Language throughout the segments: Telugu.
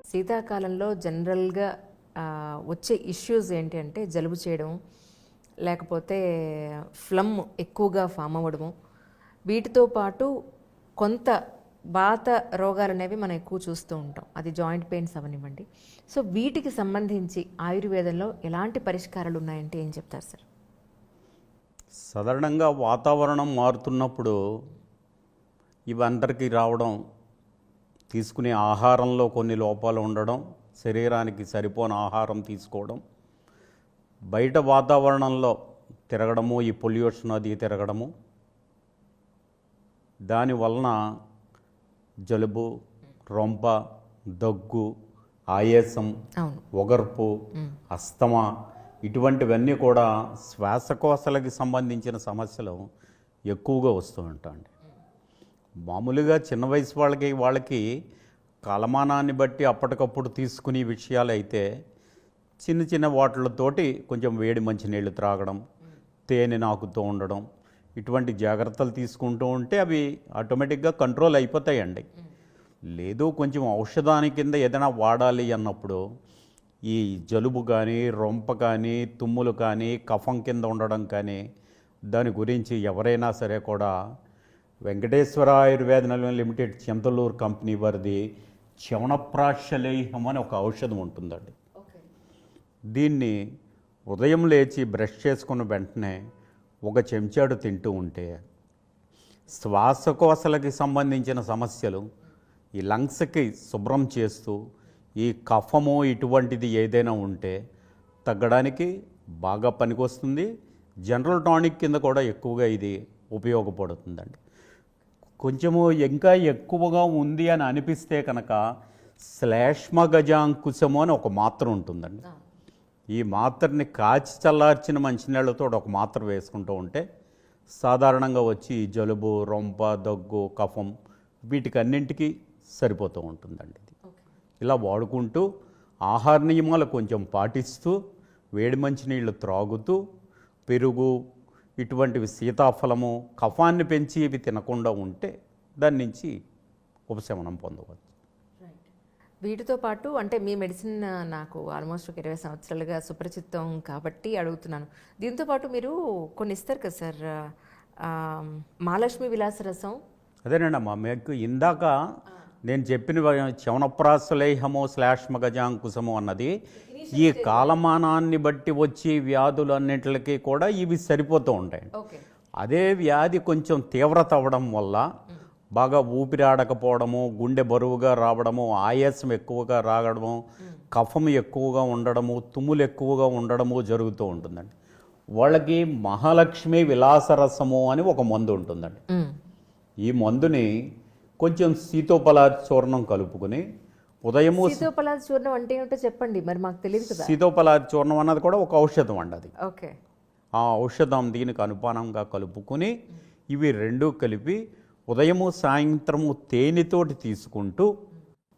శీతాకాలంలో జనరల్గా వచ్చే ఇష్యూస్ ఏంటి అంటే జలుబు చేయడం, లేకపోతే ఫ్లమ్ ఎక్కువగా ఫామ్ అవ్వడము, వీటితో పాటు కొంత వాత రోగాలు అనేవి మనం ఎక్కువ చూస్తూ ఉంటాం. అది జాయింట్ పెయిన్స్ అవనివ్వండి. సో వీటికి సంబంధించి ఆయుర్వేదంలో ఎలాంటి పరిష్కారాలు ఉన్నాయంటే ఏం చెప్తారు సార్? సాధారణంగా వాతావరణం మారుతున్నప్పుడు ఇవందరికీ రావడం, తీసుకునే ఆహారంలో కొన్ని లోపాలు ఉండడం, శరీరానికి సరిపోని ఆహారం తీసుకోవడం, బయట వాతావరణంలో తిరగడము, ఈ పొల్యూషన్ అది తిరగడము, దానివలన జలుబు, రొంప, దగ్గు, ఆయాసం, ఒగర్పు, అస్తమా ఇటువంటివన్నీ కూడా శ్వాసకోశాలకి సంబంధించిన సమస్యలు ఎక్కువగా వస్తూ ఉంటాయండి. మామూలుగా చిన్న వయసు వాళ్ళకి కాలమానాన్ని బట్టి అప్పటికప్పుడు తీసుకునే విషయాలు అయితే చిన్న చిన్న వాటిలతోటి కొంచెం వేడి మంచినీళ్ళు త్రాగడం, తేనె నాకుతూ ఉండడం, ఇటువంటి జాగ్రత్తలు తీసుకుంటూ ఉంటే అవి ఆటోమేటిక్గా కంట్రోల్ అయిపోతాయండి. లేదు కొంచెం ఔషధాని కింద ఏదైనా వాడాలి అన్నప్పుడు ఈ జలుబు కానీ, రొంప కానీ, తుమ్ములు కానీ, కఫం కింద ఉండడం కానీ, దాని గురించి ఎవరైనా సరే కూడా వెంకటేశ్వర ఆయుర్వేద లిమిటెడ్ చింతలూరు కంపెనీ వారిది చ్యవనప్రాశలేహం అని ఒక ఔషధం ఉంటుందండి. దీన్ని ఉదయం లేచి బ్రష్ చేసుకున్న వెంటనే ఒక చెంచాడు తింటూ ఉంటే శ్వాసకోశాలకి సంబంధించిన సమస్యలు, ఈ లంగ్స్కి శుభ్రం చేస్తూ, ఈ కఫము ఇటువంటిది ఏదైనా ఉంటే తగ్గడానికి బాగా పనికొస్తుంది. జనరల్ టానిక్ కింద కూడా ఎక్కువగా ఇది ఉపయోగపడుతుందండి. కొంచెము ఇంకా ఎక్కువగా ఉంది అని అనిపిస్తే కనుక శ్లేష్మగజాంకుశము అని ఒక మాత్ర ఉంటుందండి. ఈ మాత్రని కాచి చల్లార్చిన మంచినీళ్ళతో ఒక మాత్ర వేసుకుంటూ ఉంటే సాధారణంగా వచ్చి జలుబు, రొంప, దగ్గు, కఫం వీటికన్నింటికి సరిపోతూ ఉంటుందండి. ఇలా వాడుకుంటూ ఆహార నియమాలు కొంచెం పాటిస్తూ, వేడి మంచినీళ్ళు త్రాగుతూ, పెరుగు ఇటువంటివి, సీతాఫలము, కఫాన్ని పెంచి ఇవి తినకుండా ఉంటే దాని నుంచి ఉపశమనం పొందవచ్చు. వీటితో పాటు అంటే మీ మెడిసిన్ నాకు ఆల్మోస్ట్ ఒక 20 సంవత్సరాలుగా సుపరిచితం కాబట్టి అడుగుతున్నాను. దీంతో పాటు మీరు కొన్ని ఇస్తారు కదా సార్, మహాలక్ష్మి విలాస రసం. అదేనండి అమ్మా, మీకు ఇందాక నేను చెప్పిన చ్యవనప్రాశలేహము శ్లేష్మగజాంకుశము అన్నది ఈ కాలమానాన్ని బట్టి వచ్చి వ్యాధులు అన్నింటికి కూడా ఇవి సరిపోతూ ఉంటాయి. అదే వ్యాధి కొంచెం తీవ్రత అవ్వడం వల్ల బాగా ఊపిరాడకపోవడము, గుండె బరువుగా రావడము, ఆయాసం ఎక్కువగా రావడము, కఫం ఎక్కువగా ఉండడము, తుమ్ములు ఎక్కువగా ఉండడము జరుగుతూ ఉంటుందండి. వాళ్ళకి మహాలక్ష్మి విలాసరసము అని ఒక మందు ఉంటుందండి. ఈ మందుని కొంచెం సీతోపలాద చూర్ణం కలుపుకుని ఉదయము, సీతోపలాద చూర్ణం అంటే ఏమిటో చెప్పండి, మరి మాకు తెలియదు కదా. సీతోపలాద చూర్ణం అన్నది కూడా ఒక ఔషధం అండి. అది ఓకే. ఆ ఔషధం దీనికి అనుపానంగా కలుపుకుని ఇవి రెండూ కలిపి ఉదయము సాయంత్రము తేనెతోటి తీసుకుంటూ,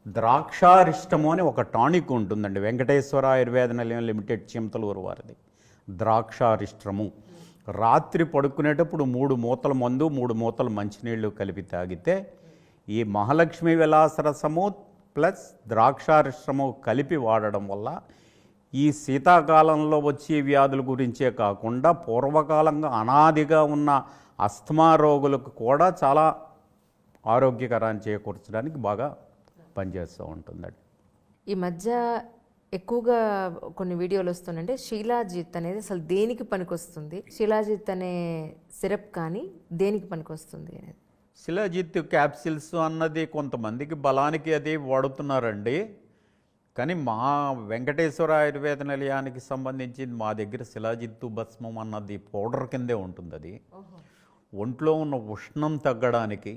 ద్రాక్షారిష్టము అని ఒక టానిక్ ఉంటుందండి, వెంకటేశ్వర ఆయుర్వేద నిలయం లిమిటెడ్ చింతలూరు వారిది. ద్రాక్షారిష్టము రాత్రి పడుకునేటప్పుడు 3 మూతల మందు, 3 మూతల మంచినీళ్ళు కలిపి తాగితే ఈ మహాలక్ష్మి విలాసరసము ప్లస్ ద్రాక్షారిష్టము కలిపి వాడడం వల్ల ఈ శీతాకాలంలో వచ్చే వ్యాధుల గురించే కాకుండా పూర్వకాలంగా అనాదిగా ఉన్న అస్థమా రోగులకు కూడా చాలా ఆరోగ్యకరాన్ని చేకూర్చడానికి బాగా పనిచేస్తూ ఉంటుందండి. ఈ మధ్య ఎక్కువగా కొన్ని వీడియోలు వస్తుందంటే శీలాజిత్ అనేది అసలు దేనికి పనికొస్తుంది, శీలాజిత్ అనే సిరప్ కానీ దేనికి పనికొస్తుంది అనేది. శిలాజిత్ క్యాప్సిల్స్ అన్నది కొంతమందికి బలానికి అది వాడుతున్నారండి. కానీ మా వెంకటేశ్వర ఆయుర్వేద నిలయానికి సంబంధించి మా దగ్గర శిలాజిత్తు భస్మం అన్నది పౌడర్ కిందే ఉంటుంది. అది ఒంట్లో ఉన్న ఉష్ణం తగ్గడానికి,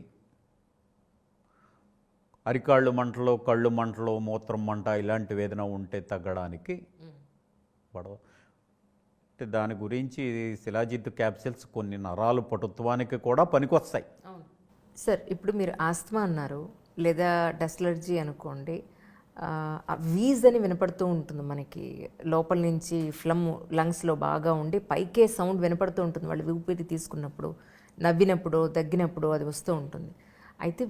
అరికాళ్ళు మంటలు, కళ్ళు మంటలు, మూత్రం మంట ఇలాంటివి ఏదైనా ఉంటే తగ్గడానికి పడవ. దాని గురించి శిలాజిత్ క్యాప్సిల్స్ కొన్ని నరాలు పటుత్వానికి కూడా పనికొస్తాయి. సార్ ఇప్పుడు మీరు ఆస్తమా అన్నారు, లేదా డస్ట్ అలర్జీ అనుకోండి, వీజ్ అని వినపడుతూ ఉంటుంది మనకి, లోపల నుంచి ఫ్లమ్ లంగ్స్లో బాగా ఉండి పైకే సౌండ్ వినపడుతూ ఉంటుంది వాళ్ళు ఊపిరి తీసుకున్నప్పుడు, నవ్వినప్పుడు, దగ్గినప్పుడు అది వస్తూ ఉంటుంది. అయితే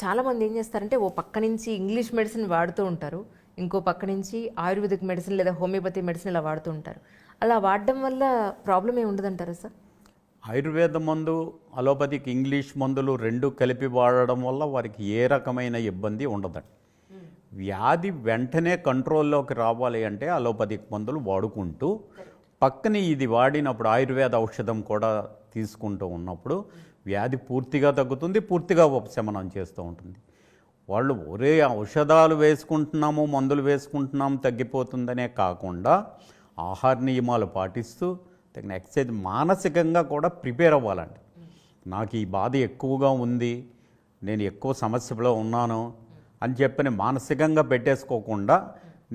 చాలామంది ఏం చేస్తారంటే ఓ పక్క నుంచి ఇంగ్లీష్ మెడిసిన్ వాడుతూ ఉంటారు, ఇంకో పక్క నుంచి ఆయుర్వేదిక్ మెడిసిన్ లేదా హోమియోపతి మెడిసిన్ ఇలా వాడుతూ ఉంటారు. అలా వాడడం వల్ల ప్రాబ్లం ఏమి ఉండదంటారా సార్? ఆయుర్వేద మందు, అలోపతిక్ ఇంగ్లీష్ మందులు రెండు కలిపి వాడడం వల్ల వారికి ఏ రకమైన ఇబ్బంది ఉండదండి. వ్యాధి వెంటనే కంట్రోల్లోకి రావాలి అంటే అలోపతిక్ మందులు వాడుకుంటూ పక్కన ఇది వాడినప్పుడు ఆయుర్వేద ఔషధం కూడా తీసుకుంటూ ఉన్నప్పుడు వ్యాధి పూర్తిగా తగ్గుతుంది, పూర్తిగా ఉపశమనం చేస్తూ ఉంటుంది. వాళ్ళు ఒరే ఔషధాలు వేసుకుంటున్నాము, మందులు వేసుకుంటున్నాము తగ్గిపోతుందనే కాకుండా ఆహార నియమాలు పాటిస్తూ తగిన ఎక్సర్సైజ్, మానసికంగా కూడా ప్రిపేర్ అవ్వాలండి. నాకు ఈ బాధ ఎక్కువగా ఉంది, నేను ఎక్కువ సమస్యలో ఉన్నాను అని చెప్పని మానసికంగా పెట్టేసుకోకుండా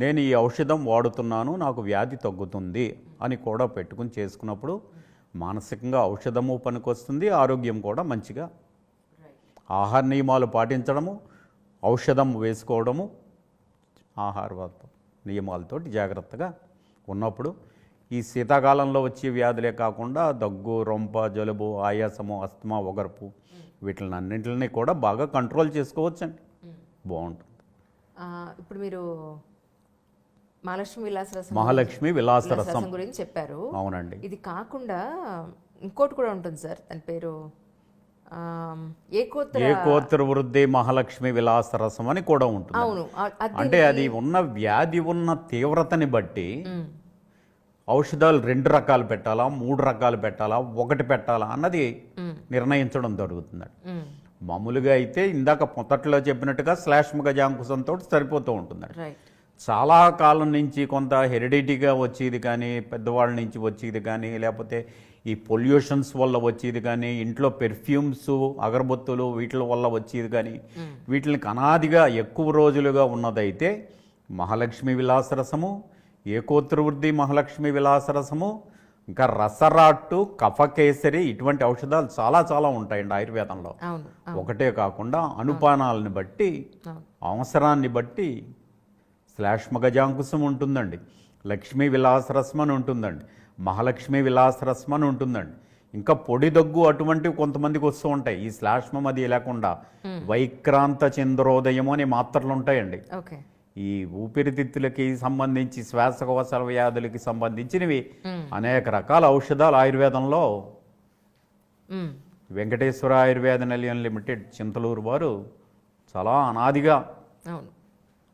నేను ఈ ఔషధం వాడుతున్నాను, నాకు వ్యాధి తగ్గుతుంది అని కూడా పెట్టుకుని చేసుకున్నప్పుడు మానసికంగా ఔషధము పనికొస్తుంది, ఆరోగ్యం కూడా మంచిగా. ఆహార నియమాలు పాటించడము, ఔషధం వేసుకోవడము, ఆహార నియమాలతోటి జాగ్రత్తగా ఉన్నప్పుడు ఈ శీతాకాలంలో వచ్చే వ్యాధులే కాకుండా దగ్గు, రొంప, జలుబు, ఆయాసము, అస్తమా, ఒగర్పు వీటిని అన్నింటిని కూడా బాగా కంట్రోల్ చేసుకోవచ్చండి. బాగుంటుంది. ఇప్పుడు మీరు మహాలక్ష్మి విలాసరసం గురించి చెప్పారు. అవునండి. ఇది కాకుండా ఇంకోటి కూడా ఉంటుంది సార్, దాని పేరు ఏకోత్తర వృద్ధి మహాలక్ష్మి విలాసరసం అని కూడా ఉంటుంది. అవును. అంటే అది ఉన్న వ్యాధి ఉన్న తీవ్రతని బట్టి ఔషధాలు 2 రకాలు పెట్టాలా, 3 రకాలు పెట్టాలా, 1 పెట్టాలా అన్నది నిర్ణయించడం జరుగుతుందండి. మామూలుగా అయితే ఇందాక మొదట్లో చెప్పినట్టుగా శ్లేష్మ గజాంకుశంతో సరిపోతూ ఉంటుందండి. చాలా కాలం నుంచి కొంత హెరిడిటీగా వచ్చేది కానీ, పెద్దవాళ్ళ నుంచి వచ్చేది కానీ, లేకపోతే ఈ పొల్యూషన్స్ వల్ల వచ్చేది కానీ, ఇంట్లో పెర్ఫ్యూమ్స్, అగరబత్తులు వీటి వల్ల వచ్చేది కానీ, వీటిని అనాదిగా ఎక్కువ రోజులుగా ఉన్నదైతే మహాలక్ష్మి విలాసరసము, ఏకోత్రవృద్ధి మహాలక్ష్మి విలాసరసము, ఇంకా రసరాట్టు, కఫకేసరి ఇటువంటి ఔషధాలు చాలా చాలా ఉంటాయండి ఆయుర్వేదంలో. ఒకటే కాకుండా అనుపానాలని బట్టి, అవసరాన్ని బట్టి శ్లేష్మ గజాంకుశం ఉంటుందండి, లక్ష్మీ విలాసరసం అని ఉంటుందండి, మహాలక్ష్మి విలాసరసం అని ఉంటుందండి. ఇంకా పొడి దగ్గు అటువంటివి కొంతమందికి వస్తూ ఉంటాయి. ఈ శ్లేష్మం అది లేకుండా వైక్రాంత చంద్రోదయం అనే మాత్రలు ఉంటాయండి. ఈ ఊపిరితిత్తులకి సంబంధించి, శ్వాసకోశ వ్యాధులకి సంబంధించినవి అనేక రకాల ఔషధాలు ఆయుర్వేదంలో వెంకటేశ్వర ఆయుర్వేద నిలయం లిమిటెడ్ చింతలూరు వారు చాలా అనాదిగా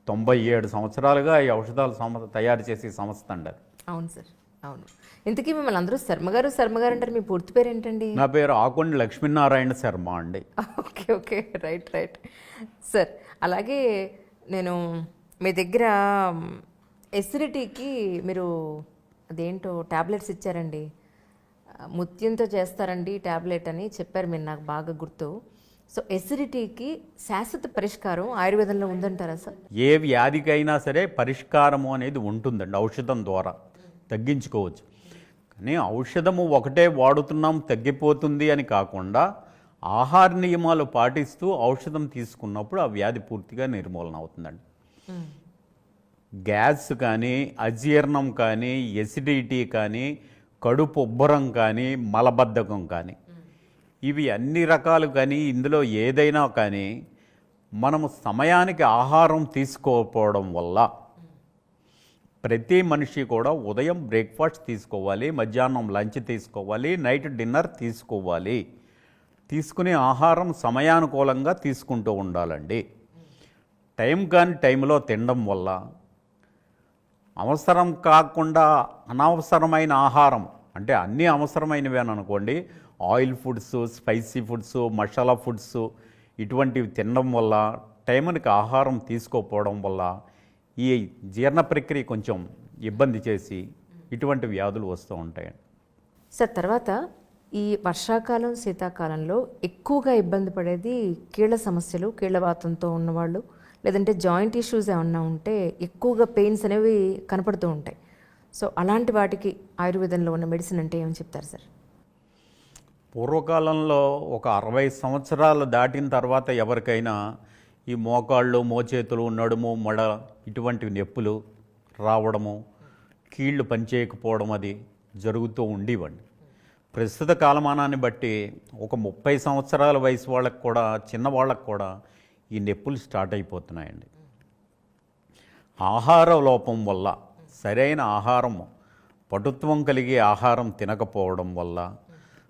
97 సంవత్సరాలుగా ఈ ఔషధాలు తయారు చేసే సంస్థ అండి. అవును సార్, అవును. ఇంతకీ మిమ్మల్ని అందరూ శర్మగారు శర్మగారు అంటారు, మీ పూర్తి పేరు ఏంటండి? నా పేరు ఆకొండ లక్ష్మీనారాయణ శర్మ అండి. Okay okay, right right sir. అలాగే నేను మీ దగ్గర ఎసిడిటీకి మీరు అదేంటో ట్యాబ్లెట్స్ ఇచ్చారండి, ముత్యంతో చేస్తారండి ట్యాబ్లెట్ అని చెప్పారు మీరు, నాకు బాగా గుర్తు. సో ఎసిడిటీకి శాశ్వత పరిష్కారం ఆయుర్వేదంలో ఉందంటారా సార్? ఏ వ్యాధికైనా సరే పరిష్కారము అనేది ఉంటుందండి, ఔషధం ద్వారా తగ్గించుకోవచ్చు. కానీ ఔషధము ఒకటే వాడుతున్నాం తగ్గిపోతుంది అని కాకుండా ఆహార నియమాలు పాటిస్తూ ఔషధం తీసుకున్నప్పుడు ఆ వ్యాధి పూర్తిగా నిర్మూలన అవుతుందండి. గ్యాస్ కానీ, అజీర్ణం కానీ, ఎసిడిటీ కానీ, కడుపు ఉబ్బరం కానీ, మలబద్ధకం కానీ, ఇవి అన్ని రకాలు కానీ ఇందులో ఏదైనా కానీ మనము సమయానికి ఆహారం తీసుకోకపోవడం వల్ల, ప్రతి మనిషి కూడా ఉదయం బ్రేక్ఫాస్ట్ తీసుకోవాలి, మధ్యాహ్నం లంచ్ తీసుకోవాలి, నైట్ డిన్నర్ తీసుకోవాలి. తీసుకునే ఆహారం సమయానుకూలంగా తీసుకుంటూ ఉండాలండి. టైం కాని టైంలో తినడం వల్ల అవసరం కాకుండా అనవసరమైన ఆహారం, అంటే అన్నీ అవసరమైనవి అని అనుకోండి, oil foods, spicy foods, masala foods ఇటువంటివి తినడం వల్ల, టైంకి ఆహారం తీసుకోకపోవడం వల్ల ఈ జీర్ణ ప్రక్రియ కొంచెం ఇబ్బంది చేసి ఇటువంటి వ్యాధులు వస్తూ ఉంటాయండి. సార్, తర్వాత ఈ వర్షాకాలం, శీతాకాలంలో ఎక్కువగా ఇబ్బంది పడేది కీళ్ళ సమస్యలు, కీళ్ళవాతంతో ఉన్నవాళ్ళు, లేదంటే జాయింట్ ఇష్యూస్ ఏమన్నా ఉంటే ఎక్కువగా పెయిన్స్ అనేవి కనపడుతూ ఉంటాయి. సో అలాంటి వాటికి ఆయుర్వేదంలో ఉన్న మెడిసిన్ అంటే ఏమని చెప్తారు సార్? పూర్వకాలంలో ఒక 60 సంవత్సరాలు దాటిన తర్వాత ఎవరికైనా ఈ మోకాళ్ళు, మోచేతులు, నడుము, మడ ఇటువంటి నొప్పులు రావడము, కీళ్ళు పనిచేయకపోవడం అది జరుగుతూ ఉండేవండి. ప్రస్తుత కాలమానాన్ని బట్టి ఒక 30 సంవత్సరాల వయసు వాళ్ళకు కూడా, చిన్న వాళ్ళకు కూడా ఈ నొప్పులు స్టార్ట్ అయిపోతున్నాయండి. ఆహార లోపం వల్ల, సరైన ఆహారం, పటుత్వం కలిగే ఆహారం తినకపోవడం వల్ల,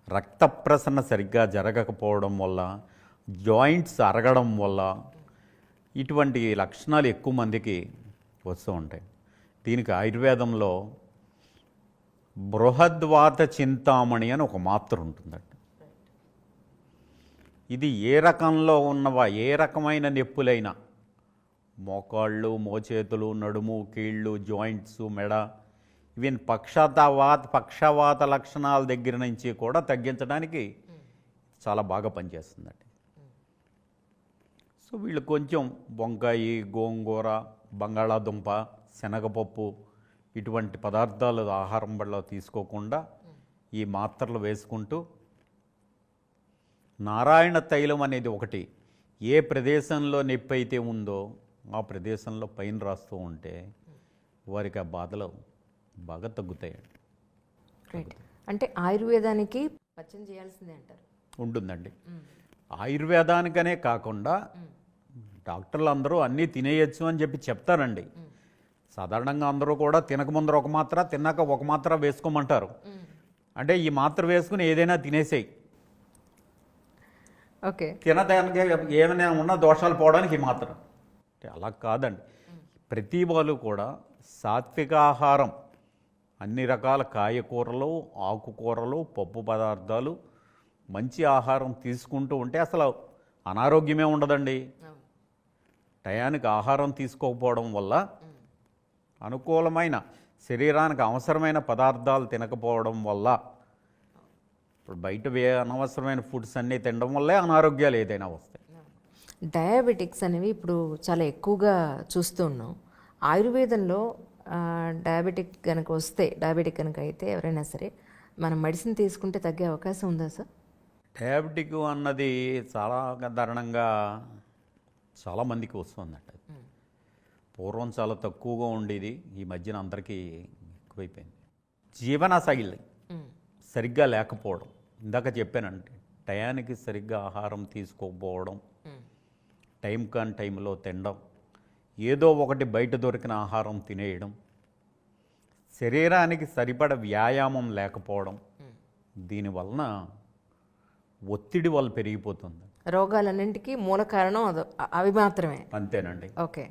రక్త ప్రసరణ సరిగ్గా జరగకపోవడం వల్ల, జాయింట్స్ అరగడం వల్ల ఇటువంటి లక్షణాలు ఎక్కువ మందికి వస్తూ ఉంటాయి. దీనికి ఆయుర్వేదంలో బృహద్వాత చింతామణి అని ఒక మాత్ర ఉంటుందండి. ఇది ఏ రకంలో ఉన్నవా, ఏ రకమైన నొప్పులైనా, మోకాళ్ళు, మోచేతులు, నడుము, కీళ్ళు, జాయింట్స్, మెడ, ఈవెన్ పక్షవాత లక్షణాల దగ్గర నుంచి కూడా తగ్గించడానికి చాలా బాగా పనిచేస్తుందండి. సో వీళ్ళు కొంచెం వంకాయ, గోంగూర, బంగాళాదుంప, శనగపప్పు ఇటువంటి పదార్థాలు ఆహారం వల్ల తీసుకోకుండా ఈ మాత్రలు వేసుకుంటూ, నారాయణ తైలం అనేది ఒకటి, ఏ ప్రదేశంలో నొప్పి అయితే ఉందో ఆ ప్రదేశంలో పైన రాస్తూ ఉంటే వారికి ఆ బాధలు బాగా తగ్గుతాయండి. రైట్. అంటే ఆయుర్వేదానికి పచ్చం చేయాల్సిందే అంటారు. ఉంటుందండి. ఆయుర్వేదానికనే కాకుండా డాక్టర్లు అందరూ అన్నీ తినేయచ్చు అని చెప్పి చెప్తారండి. సాధారణంగా అందరూ కూడా తినకముందర ఒక మాత్ర, తిన్నాక ఒక మాత్ర వేసుకోమంటారు. అంటే ఈ మాత్ర వేసుకుని ఏదైనా తినేసేయి, ఓకే, తినడానికి ఏమైనా ఉన్న దోషాలు పోవడానికి ఈ మాత్ర. అంటే అలా కాదండి. ప్రతి వాళ్ళు కూడా సాత్విక ఆహారం, అన్ని రకాల కాయకూరలు, ఆకుకూరలు, పప్పు పదార్థాలు, మంచి ఆహారం తీసుకుంటూ ఉంటే అసలు అనారోగ్యమే ఉండదండి. టయానికి ఆహారం తీసుకోకపోవడం వల్ల, అనుకూలమైన శరీరానికి అవసరమైన పదార్థాలు తినకపోవడం వల్ల, ఇప్పుడు బయట అనవసరమైన ఫుడ్స్ అన్నీ తినడం వల్లే అనారోగ్యాలు ఏదైనా వస్తాయి. డయాబెటిక్స్ అనేవి ఇప్పుడు చాలా ఎక్కువగా చూస్తూ ఉన్నాం. ఆయుర్వేదంలో డయాబెటిక్ కనుక అయితే ఎవరైనా సరే మనం మెడిసిన్ తీసుకుంటే తగ్గే అవకాశం ఉందా సార్? డయాబెటిక్ అన్నది చాలా దారుణంగా చాలామందికి వస్తుందంట. పూర్వం చాలా తక్కువగా ఉండేది, ఈ మధ్యన అందరికీ ఎక్కువైపోయింది. జీవనశైలి సరిగ్గా లేకపోవడం, ఇందాక చెప్పానంటే టయానికి సరిగ్గా ఆహారం తీసుకోకపోవడం, టైం కాని టైంలో తినడం, ఏదో ఒకటి బయట దొరికిన ఆహారం తినేయడం, శరీరానికి సరిపడ వ్యాయామం లేకపోవడం, దీనివలన ఒత్తిడి వల్ల పెరిగిపోతుంది. రోగాలన్నింటికి మూల కారణం అవి మాత్రమే. అంతేనండి. ఓకే.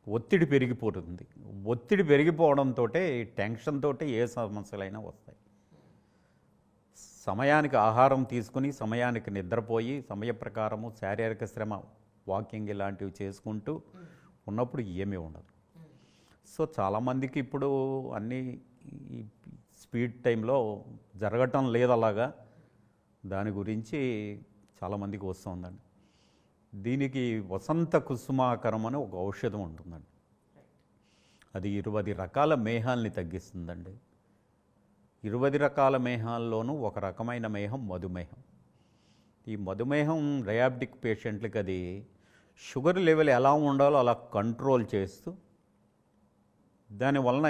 ఒత్తిడి పెరిగిపోతుంది. ఒత్తిడి పెరిగిపోవడంతో టెన్షన్ తోటి ఏ సమస్యలైనా వస్తాయి. సమయానికి ఆహారం తీసుకుని, సమయానికి నిద్రపోయి, సమయ ప్రకారము శారీరక శ్రమ, వాకింగ్ ఇలాంటివి చేసుకుంటూ ఉన్నప్పుడు ఏమీ ఉండదు. సో చాలామందికి ఇప్పుడు అన్నీ స్పీడ్ టైంలో జరగటం లేదు అలాగా. దాని గురించి చాలామందికి వస్తుందండి. దీనికి వసంత కుసుమాకరం అని ఒక ఔషధం ఉంటుందండి. అది 20 రకాల మేహాల్ని తగ్గిస్తుందండి. 20 రకాల మేహాల్లోనూ ఒక రకమైన మేహం మధుమేహం. ఈ మధుమేహం డయాబెటిక్ పేషెంట్లకి అది షుగర్ లెవెల్ ఎలా ఉండాలో అలా కంట్రోల్ చేస్తూ, దానివలన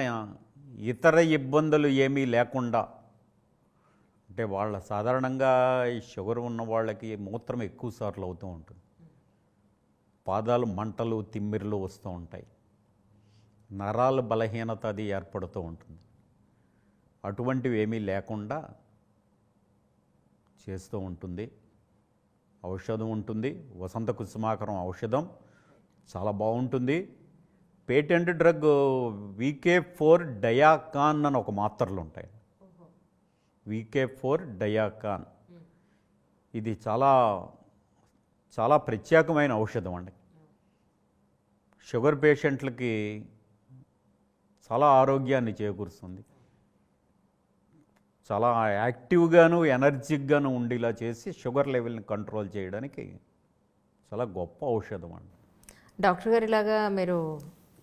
ఇతర ఇబ్బందులు ఏమీ లేకుండా, అంటే వాళ్ళ సాధారణంగా ఈ షుగర్ ఉన్న వాళ్ళకి మూత్రం ఎక్కువ సార్లు అవుతూ ఉంటుంది, పాదాలు మంటలు, తిమ్మిర్లు వస్తూ ఉంటాయి, నరాల బలహీనత అది ఏర్పడుతూ ఉంటుంది. అటువంటివి ఏమీ లేకుండా చేస్తూ ఉంటుంది. ఔషధం ఉంటుంది, వసంత కుసుమాకరం ఔషధం చాలా బాగుంటుంది. పేటెంట్ డ్రగ్ VK4 డయాకాన్ అని ఒక మాత్రలు ఉంటాయి. VK4 డయాకాన్ ఇది చాలా చాలా ప్రత్యేకమైన ఔషధం అండి. షుగర్ పేషెంట్లకి చాలా ఆరోగ్యాన్ని చేకూరుస్తుంది. చాలా యాక్టివ్గాను ఎనర్జిక్గాను ఉండేలా చేసి షుగర్ లెవెల్ని కంట్రోల్ చేయడానికి చాలా గొప్ప ఔషధం అండి. డాక్టర్ గారు ఇలాగా మీరు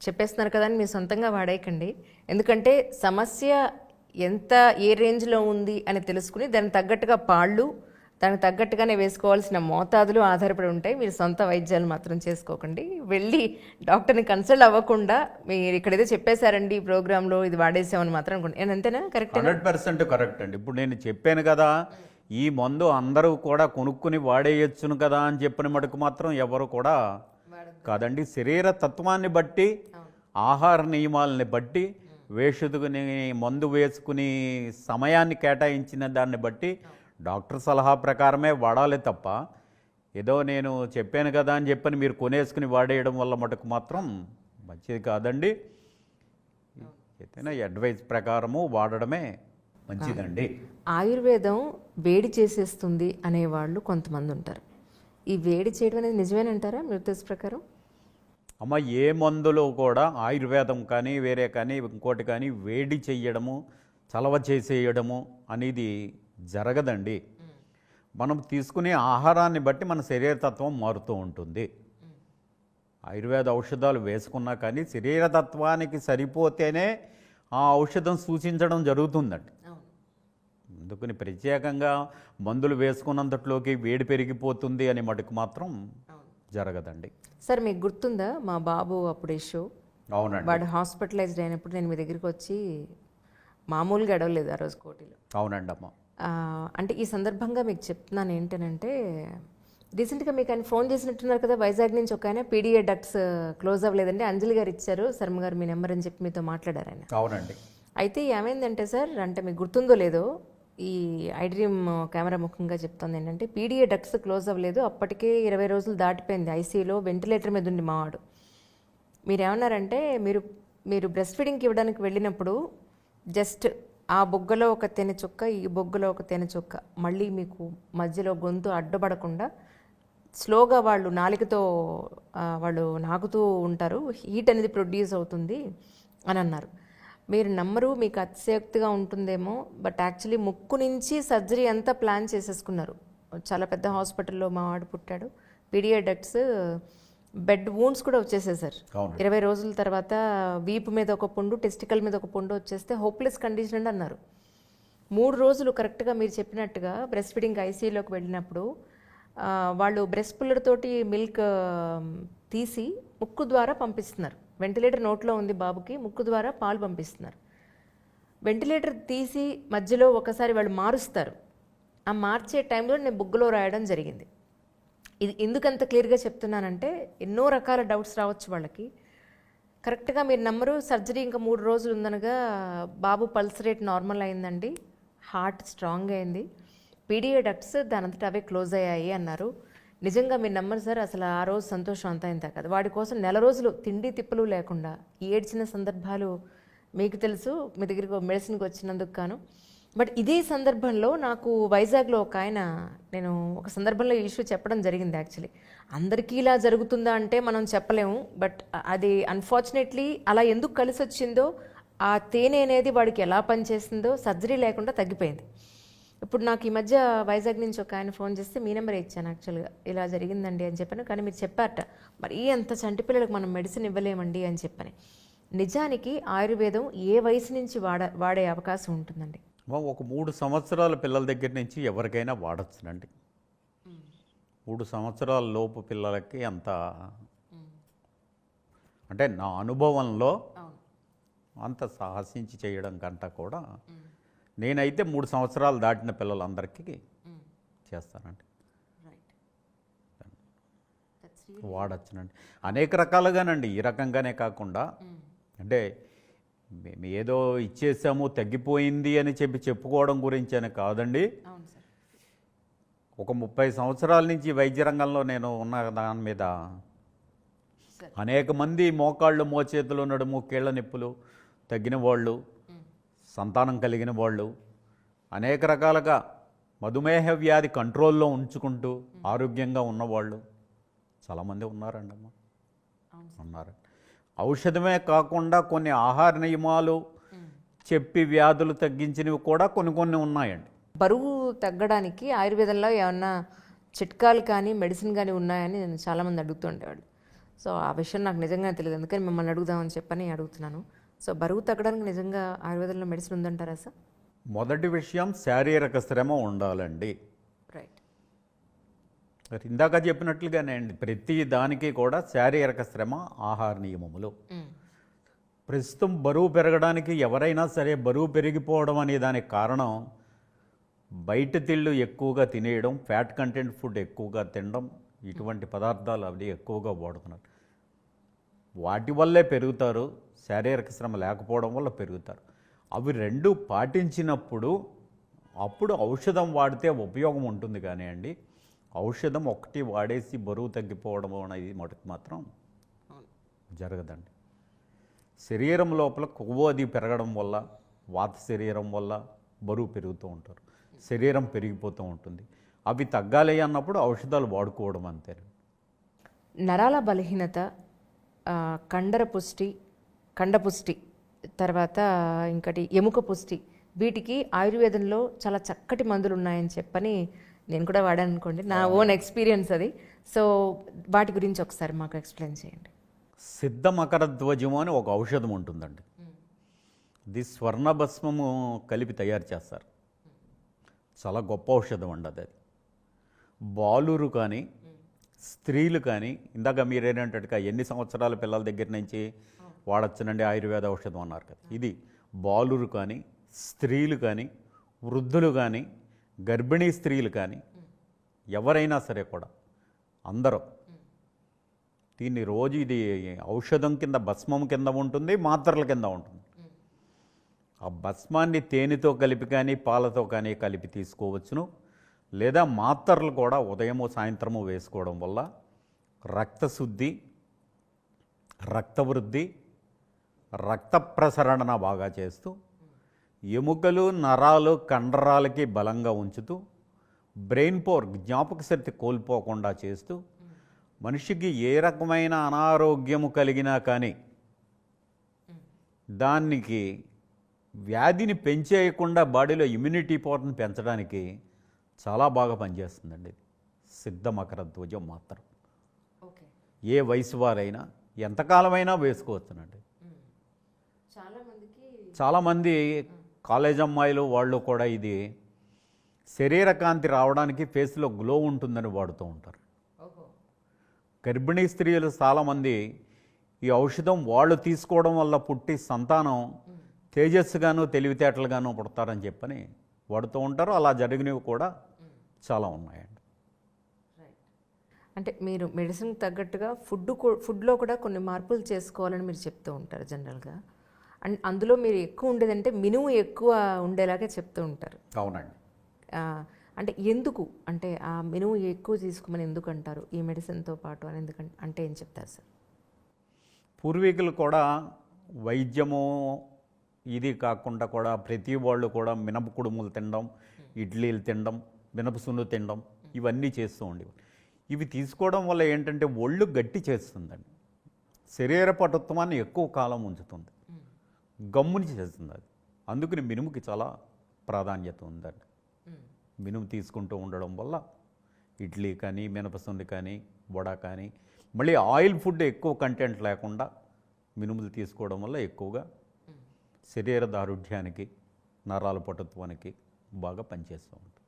చెప్పేస్తున్నారు కదా అని మీరు సొంతంగా వాడేయకండి. ఎందుకంటే సమస్య ఎంత ఏ రేంజ్లో ఉంది అని తెలుసుకుని దానికి తగ్గట్టుగా పాళ్ళు, దానికి తగ్గట్టుగానే వేసుకోవాల్సిన మోతాదులు ఆధారపడి ఉంటాయి. మీరు సొంత వైద్యాలు మాత్రం చేసుకోకండి. వెళ్ళి డాక్టర్ని కన్సల్ట్ అవ్వకుండా మీరు ఇక్కడైతే చెప్పేశారండి ఈ ప్రోగ్రాంలో ఇది వాడేసామని మాత్రం అనుకోండి. నేను అంతేనా? కరెక్ట్, 100% కరెక్ట్ అండి. ఇప్పుడు నేను చెప్పాను కదా, ఈ మందు అందరూ కూడా కొనుక్కుని వాడేయచ్చును కదా అని చెప్పిన మటుకు మాత్రం ఎవరు కూడా కాదండి. శరీర తత్వాన్ని బట్టి, ఆహార నియమాలని బట్టి, వేషుదుకుని మందు వేసుకుని సమయాన్ని కేటాయించిన దాన్ని బట్టి డాక్టర్ సలహా ప్రకారమే వాడాలి తప్ప, ఏదో నేను చెప్పాను కదా అని చెప్పని మీరు కొనేసుకుని వాడేయడం వల్ల మటుకు మాత్రం మంచిది కాదండి. ఏదైనా అడ్వైస్ ప్రకారము వాడడమే మంచిదండి. ఆయుర్వేదం వేడి చేసేస్తుంది అనేవాళ్ళు కొంతమంది ఉంటారు. ఈ వేడి చేయడం అనేది నిజమేనంటారా మీ ఉద్దేశ ప్రకారం? అమ్మ, ఏ మందులో కూడా ఆయుర్వేదం కానీ వేరే కానీ ఇంకోటి కానీ వేడి చెయ్యడము, చలవ చేసేయడము అనేది జరగదండి. మనం తీసుకునే ఆహారాన్ని బట్టి మన శరీరతత్వం మారుతూ ఉంటుంది. ఆయుర్వేద ఔషధాలు వేసుకున్నా కానీ శరీరతత్వానికి సరిపోతేనే ఆ ఔషధం సూచించడం జరుగుతుందండి. అందుకని ప్రత్యేకంగా మందులు వేసుకున్నంతట్లోకి వేడి పెరిగిపోతుంది అని మటుకు మాత్రం జరగదండి. సార్, మీకు గుర్తుందా మా బాబు అప్పుడు ఇష్యూ? అవునండి. వాడు హాస్పిటలైజ్డ్ అయినప్పుడు నేను మీ దగ్గరికి వచ్చి మామూలుగా అడవలేదు ఆ రోజు కోటిలో. అవునండి అమ్మ. అంటే ఈ సందర్భంగా మీకు చెప్తున్నాను ఏంటనంటే, రీసెంట్గా మీకు ఆయన ఫోన్ చేసినట్టున్నారు కదా, వైజాగ్ నుంచి ఒక ఆయన పీడిఏ డక్ట్స్ క్లోజ్ అవ్వలేదండి, అంజలి గారు ఇచ్చారు, శర్మ గారు మీ నెంబర్ అని చెప్పి మీతో మాట్లాడారు ఆయన. అవునండి. అయితే ఏమైందంటే సార్, అంటే మీకు గుర్తుందో లేదో, ఈ ఐడ్రీమ్ కెమెరా ముఖ్యంగా చెప్తుంది ఏంటంటే, పీడిఏ డక్ట్స్ క్లోజ్ అవ్వలేదు, అప్పటికే 20 రోజులు దాటిపోయింది, ఐసీయూలో వెంటిలేటర్ మీద ఉండి మావాడు. మీరేమన్నారంటే, మీరు బ్రెస్ట్ ఫీడింగ్కి ఇవ్వడానికి వెళ్ళినప్పుడు జస్ట్ ఆ బొగ్గలో ఒక తేనె చుక్క, ఈ బొగ్గలో ఒక తేనె చుక్క, మళ్ళీ మీకు మధ్యలో గొంతు అడ్డుపడకుండా స్లోగా వాళ్ళు నాలికతో వాళ్ళు నాకుతూ ఉంటారు, హీట్ అనేది ప్రొడ్యూస్ అవుతుంది అని అన్నారు. మీరు నమ్మరు, మీకు అతిశయోక్తిగా ఉంటుందేమో, బట్ యాక్చువల్లీ ముక్కు నుంచి సర్జరీ అంతా ప్లాన్ చేసేసుకున్నారు. చాలా పెద్ద హాస్పిటల్లో మా వాడు పుట్టాడు. పీడియాట్రిక్స్ బెడ్ వూండ్స్ కూడా వచ్చేసాయి సార్. 20 రోజుల తర్వాత వీపు మీద ఒక పుండు, టెస్టికల్ మీద ఒక పుండు వచ్చేస్తే హోప్లెస్ కండిషన్ అని అన్నారు. 3 రోజులు కరెక్ట్గా మీరు చెప్పినట్టుగా బ్రెస్ట్ ఫీడింగ్ ఐసీయూలోకి వెళ్ళినప్పుడు వాళ్ళు బ్రెస్ట్ పుల్లర్ తోటి మిల్క్ తీసి ముక్కు ద్వారా పంపిస్తున్నారు. వెంటిలేటర్ నోట్లో ఉంది బాబుకి, ముక్కు ద్వారా పాలు పంపిస్తున్నారు. వెంటిలేటర్ తీసి మధ్యలో ఒకసారి వాళ్ళు మారుస్తారు. ఆ మార్చే టైంలో నేను బుగ్గలో రాయడం జరిగింది. ఇది ఎందుకంత క్లియర్గా చెప్తున్నానంటే, ఎన్నో రకాల డౌట్స్ రావచ్చు వాళ్ళకి. కరెక్ట్గా మీరు నమ్మరు, సర్జరీ ఇంకా 3 రోజులు ఉందనగా బాబు పల్స్ రేట్ నార్మల్ అయిందండి, హార్ట్ స్ట్రాంగ్ అయింది, పీడియాట్రిక్స్ దానంతట అవే క్లోజ్ అయ్యాయి అన్నారు. నిజంగా మీరు నమ్మరు సార్, అసలు ఆ రోజు సంతోషం అంతా ఇంత కాదు. వాడి కోసం 1 నెల రోజులు తిండి తిప్పలు లేకుండా ఏడ్చిన సందర్భాలు మీకు తెలుసు, మీ దగ్గరికి మెడిసిన్కి వచ్చినందుకు గాను. బట్ ఇదే సందర్భంలో నాకు వైజాగ్లో ఒక ఆయన, నేను ఒక సందర్భంలో ఈ ఇష్యూ చెప్పడం జరిగింది. యాక్చువల్లీ అందరికీ ఇలా జరుగుతుందా అంటే మనం చెప్పలేము, బట్ అది అన్ఫార్చునేట్లీ అలా ఎందుకు కలిసి వచ్చిందో, ఆ తేనె అనేది వాడికి ఎలా పనిచేసిందో సర్జరీ లేకుండా తగ్గిపోయింది. ఇప్పుడు నాకు ఈ మధ్య వైజాగ్ నుంచి ఒక ఆయన ఫోన్ చేస్తే మీ నెంబర్ ఇచ్చాను, యాక్చువల్గా ఇలా జరిగిందండి అని చెప్పాను. కానీ మీరు చెప్పారట, మరి అంత చంటి పిల్లలకు మనం మెడిసిన్ ఇవ్వలేమండి అని చెప్పని. నిజానికి ఆయుర్వేదం ఏ వయసు నుంచి వాడే అవకాశం ఉంటుందండి? ఒక 3 సంవత్సరాల పిల్లల దగ్గర నుంచి ఎవరికైనా వాడచ్చునండి. 3 సంవత్సరాల లోపు పిల్లలకి అంత, అంటే నా అనుభవంలో అంత సాహసించి చేయడం కంట కూడా నేనైతే 3 సంవత్సరాలు దాటిన పిల్లలందరికీ చేస్తానండి, వాడచ్చునండి. అనేక రకాలుగానండి, ఈ రకంగానే కాకుండా, అంటే మేము ఏదో ఇచ్చేసాము తగ్గిపోయింది అని చెప్పుకోవడం గురించి అని కాదండి. ఒక 30 సంవత్సరాల నుంచి వైద్య రంగంలో నేను ఉన్న దాని మీద అనేక మంది మోకాళ్ళు, మోచేతులు, నడుము, కీళ్ళ నొప్పులు తగ్గిన వాళ్ళు, సంతానం కలిగిన వాళ్ళు, అనేక రకాలుగా మధుమేహ వ్యాధి కంట్రోల్లో ఉంచుకుంటూ ఆరోగ్యంగా ఉన్నవాళ్ళు చాలామంది ఉన్నారండి అమ్మ, ఉన్నారు. ఔషధమే కాకుండా కొన్ని ఆహార నియమాలు చెప్పి వ్యాధులు తగ్గించినవి కూడా కొన్ని ఉన్నాయండి. బరువు తగ్గడానికి ఆయుర్వేదంలో ఏమన్నా చిట్కాలు కానీ మెడిసిన్ కానీ ఉన్నాయని నేను చాలామంది అడుగుతుండేవాళ్ళు. సో ఆ విషయం నాకు నిజంగా తెలియదు, అందుకని మిమ్మల్ని అడుగుదామని చెప్పని అడుగుతున్నాను. సో బరువు తగ్గడానికి నిజంగా ఆయుర్వేదంలో మెడిసిన్ ఉందంటారా సార్? మొదటి విషయం శారీరక శ్రమ ఉండాలండి. రైట్. మరి ఇందాక చెప్పినట్లుగానే అండి, ప్రతి దానికి కూడా శారీరక శ్రమ, ఆహార నియమములు. ప్రస్తుతం బరువు పెరగడానికి ఎవరైనా సరే బరువు పెరిగిపోవడం అనే దానికి కారణం బయట తిళ్ళు ఎక్కువగా తినేయడం, ఫ్యాట్ కంటెంట్ ఫుడ్ ఎక్కువగా తినడం, ఇటువంటి పదార్థాలు అవి ఎక్కువగా వాడుతున్నారు. వాటి వల్లే పెరుగుతారు, శారీరక శ్రమ లేకపోవడం వల్ల పెరుగుతారు. అవి రెండు పాటించినప్పుడు అప్పుడు ఔషధం వాడితే ఉపయోగం ఉంటుంది కానీ అండి, ఔషధం ఒకటి వాడేసి బరువు తగ్గిపోవడం అనేది మటుకు మాత్రం జరగదండి. శరీరం లోపల కొవ్వు అది పెరగడం వల్ల, వాత శరీరం వల్ల బరువు పెరుగుతూ ఉంటారు, శరీరం పెరిగిపోతూ ఉంటుంది. అవి తగ్గాలి అన్నప్పుడు ఔషధాలు వాడుకోవడం అంతే. నరాల బలహీనత, కండపుష్టి, తర్వాత ఇంకటి ఎముక పుష్టి, వీటికి ఆయుర్వేదంలో చాలా చక్కటి మందులు ఉన్నాయని చెప్పని నేను కూడా వాడాను అనుకోండి, నా ఓన్ ఎక్స్పీరియన్స్ అది. సో వాటి గురించి ఒకసారి మాకు ఎక్స్ప్లెయిన్ చేయండి. సిద్ధ మకర ధ్వజము అని ఒక ఔషధం ఉంటుందండి. ఇది స్వర్ణ భస్మము కలిపి తయారు చేస్తారు. చాలా గొప్ప ఔషధం అండి అది. బాలురు కానీ స్త్రీలు కానీ, ఇందాక మీరేంటంటే ఎన్ని సంవత్సరాల పిల్లల దగ్గర నుంచి వాడచ్చునండి ఆయుర్వేద ఔషధం అన్నారు కదా. ఇది బాలురు కానీ, స్త్రీలు కానీ, వృద్ధులు కానీ, గర్భిణీ స్త్రీలు కానీ, ఎవరైనా సరే కూడా అందరూ దీన్ని రోజు, ఇది ఔషధం కింద, భస్మం కింద ఉంటుంది, మాత్రల కింద ఉంటుంది. ఆ భస్మాన్ని తేనెతో కలిపి కానీ పాలతో కానీ కలిపి తీసుకోవచ్చును. లేదా మాత్రలు కూడా ఉదయము సాయంత్రము వేసుకోవడం వల్ల రక్తశుద్ధి, రక్తవృద్ధి, రక్త ప్రసరణ బాగా చేస్తూ, ఎముకలు, నరాలు, కండరాలకి బలంగా ఉంచుతూ, బ్రెయిన్ పవర్, జ్ఞాపక శక్తి కోల్పోకుండా చేస్తూ, మనిషికి ఏ రకమైన అనారోగ్యము కలిగినా కానీ దానికి వ్యాధిని పెంచేయకుండా బాడీలో ఇమ్యూనిటీ పవర్ని పెంచడానికి చాలా బాగా పనిచేస్తుందండి సిద్ధ మకర ధ్వజం మాత్రం. ఏ వయసు వారైనా ఎంతకాలమైనా వేసుకోవచ్చునండి. చాలామంది కాలేజ్ అమ్మాయిలు వాళ్ళు కూడా ఇది శరీర కాంతి రావడానికి, ఫేస్లో గ్లో ఉంటుందని వాడుతూ ఉంటారు. గర్భిణీ స్త్రీలు చాలామంది ఈ ఔషధం వాళ్ళు తీసుకోవడం వల్ల పుట్టి సంతానం తేజస్సుగాను తెలివితేటలుగాను పుడతారని చెప్పని వాడుతూ ఉంటారు. అలా జరిగినవి కూడా చాలా ఉన్నాయండి. అంటే మీరు మెడిసిన్ తగ్గట్టుగా ఫుడ్లో కూడా కొన్ని మార్పులు చేసుకోవాలని మీరు చెప్తూ ఉంటారు జనరల్గా. అండ్ అందులో మీరు ఎక్కువ ఉండేదంటే మినుము ఎక్కువ ఉండేలాగే చెప్తూ ఉంటారు. అవునండి. అంటే ఎందుకు, అంటే ఆ మినుము ఎక్కువ తీసుకోమని ఎందుకు అంటారు ఈ మెడిసిన్తో పాటు అని, ఎందుకంటే అంటే ఏం చెప్తారు సార్? పూర్వీకులు కూడా వైద్యము ఇది కాకుండా కూడా ప్రతి వాళ్ళు కూడా మినప కుడుములు తినడం, ఇడ్లీలు తినడం, మినపసున్ను తినడం, ఇవన్నీ చేస్తూ ఉండేవి. ఇవి తీసుకోవడం వల్ల ఏంటంటే ఒళ్ళు గట్టి చేస్తుందండి, శరీర పటుత్వాన్ని ఎక్కువ కాలం ఉంచుతుంది, గమ్ముని చేస్తుంది అది. అందుకని మినుముకి చాలా ప్రాధాన్యత ఉందండి. మినుము తీసుకుంటూ ఉండడం వల్ల ఇడ్లీ కానీ, మినపసున్ను కానీ, వడ కానీ, మళ్ళీ ఆయిల్ ఫుడ్ ఎక్కువ కంటెంట్ లేకుండా మినుములు తీసుకోవడం వల్ల ఎక్కువగా శరీర దారుఢ్యానికి, నరాల పటుత్వానికి బాగా పనిచేస్తూ ఉంటుంది.